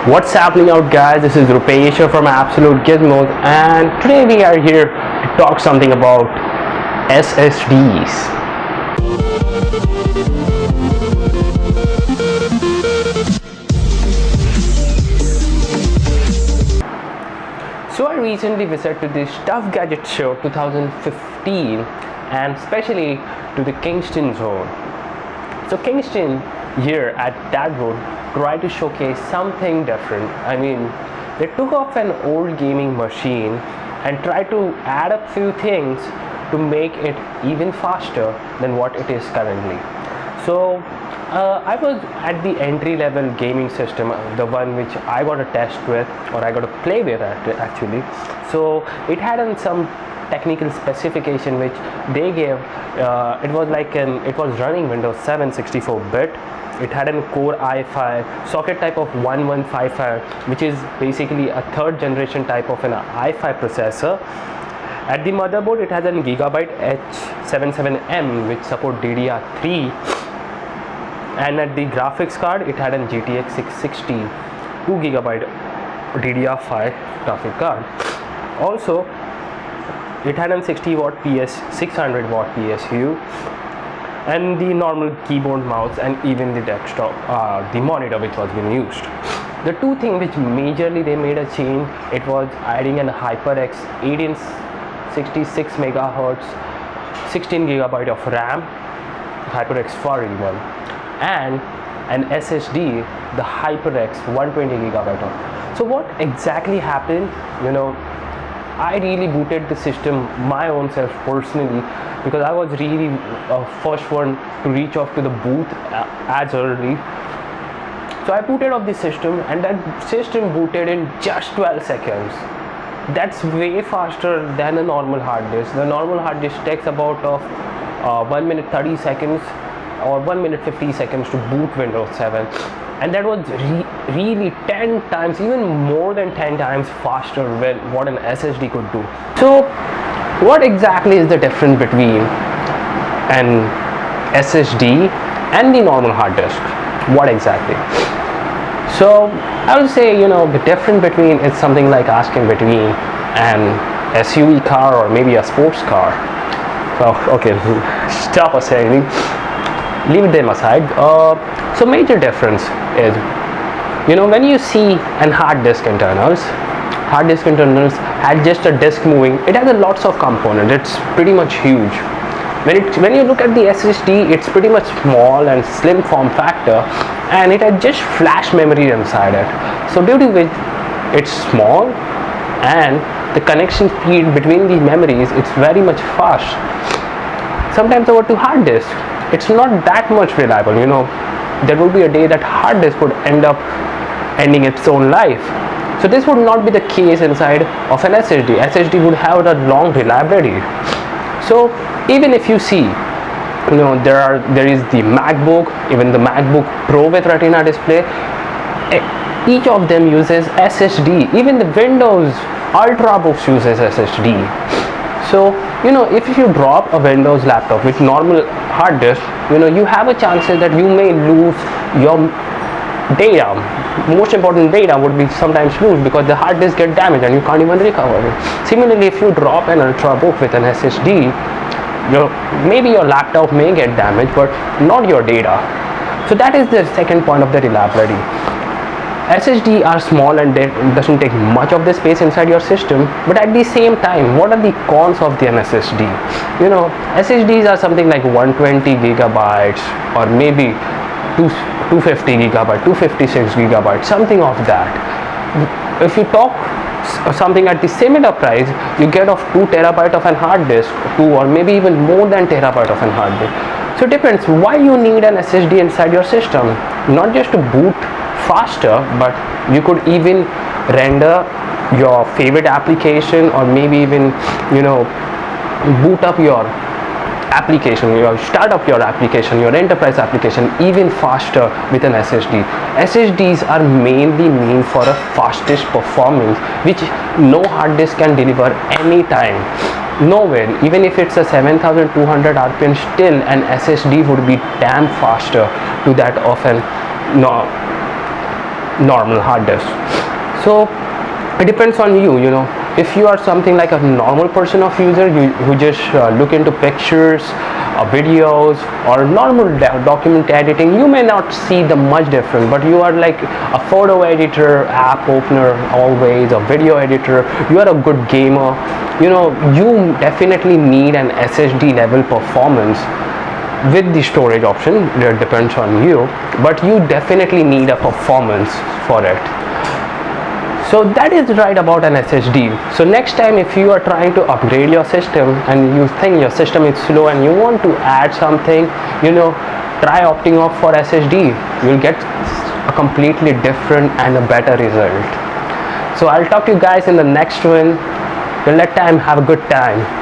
What's happening out, guys? This is Rupesh from Absolute Gizmos, and today we are here to talk something about SSDs. So I recently visited the Stuff Gadget show 2015 and especially to the Kingston zone. So Kingston here at that road tried to showcase something different. I mean, they took off an old gaming machine and tried to add a few things to make it even faster than what it is currently. So I was at the entry level gaming system, the one which I got to test with, or I got to play with actually. So it had some technical specification which they gave. It was running Windows 7 64-bit. It had a Core i5 socket type of 1155, which is basically a third generation type of an i5 processor. At the motherboard, it has a Gigabyte H77M which support DDR3, and at the graphics card, it had a GTX 660 2GB DDR5 graphic card. Also, it had a 60 watt PS 600 watt PSU, and the normal keyboard, mouse, and even the desktop, the monitor which was being used. The two things which majorly they made a change, it was adding an HyperX 8-inch 66 MHz 16 GB of RAM, HyperX 4E1, and an SSD, the HyperX 120 GB. So what exactly happened? I really booted the system my own self personally, because I was really first one to reach off to the booth as early. So I booted off the system, and that system booted in just 12 seconds. That's way faster than a normal hard disk. The normal hard disk takes about 1 minute 30 seconds or 1 minute 50 seconds to boot Windows 7, and that was really 10 times, even more than 10 times faster than what an SSD could do. So what exactly is the difference between an SSD and the normal hard disk? What exactly? So I would say, the difference between is something like asking between an SUV car or maybe a sports car. So okay, stop a second. Leave them aside. So major difference is, when you see an hard disk internals had just a disk moving. It has a lots of components. It's pretty much huge. When you look at the SSD, it's pretty much small and slim form factor, and it has just flash memory inside it. So due to which it's small, and the connection speed between the memories, it's very much fast. Sometimes over to hard disk, it's not that much reliable. There will be a day that hard disk would end up ending its own life. So this would not be the case inside of an SSD. SSD would have a long reliability. So even if you see, there is the MacBook, even the MacBook Pro with Retina display, each of them uses SSD. Even the Windows Ultrabooks uses SSD. So if you drop a Windows laptop with normal hard disk, you have a chance that you may lose your data. Most important data would be sometimes lose because the hard disk get damaged and you can't even recover it. Similarly, if you drop an Ultrabook with an SSD, maybe your laptop may get damaged, but not your data. So that is the second point of the reliability. SSD are small and it doesn't take much of the space inside your system, but at the same time, what are the cons of the SSD? SSDs are something like 120 gigabytes or maybe 250 gigabyte, 256 gigabyte, something of that. If you talk something at the similar price, you get of 2 terabyte of an hard disk, 2 or maybe even more than terabyte of an hard disk. So it depends why you need an SSD inside your system. Not just to boot faster, but you could even render your favorite application, or maybe even boot up your application, start up your application, your enterprise application even faster with an SSD. SSDs are mainly meant for a fastest performance, which no hard disk can deliver anytime, nowhere. Even if it's a 7200 RPM, still an SSD would be damn faster to that of an normal hard disk. So it depends on you, you know. If you are something like a normal person of user, who just look into pictures, videos, or normal document editing, you may not see the much difference. But you are like a photo editor, app opener, always a video editor, you are a good gamer, you know, you definitely need an SSD level performance. With the storage option, it depends on you, but you definitely need a performance for it. So that is right about an SSD. So next time if you are trying to upgrade your system and you think your system is slow and you want to add something, you know, try opting off for SSD. You'll get a completely different and a better result. So I'll talk to you guys in the next one. Till that time, have a good time.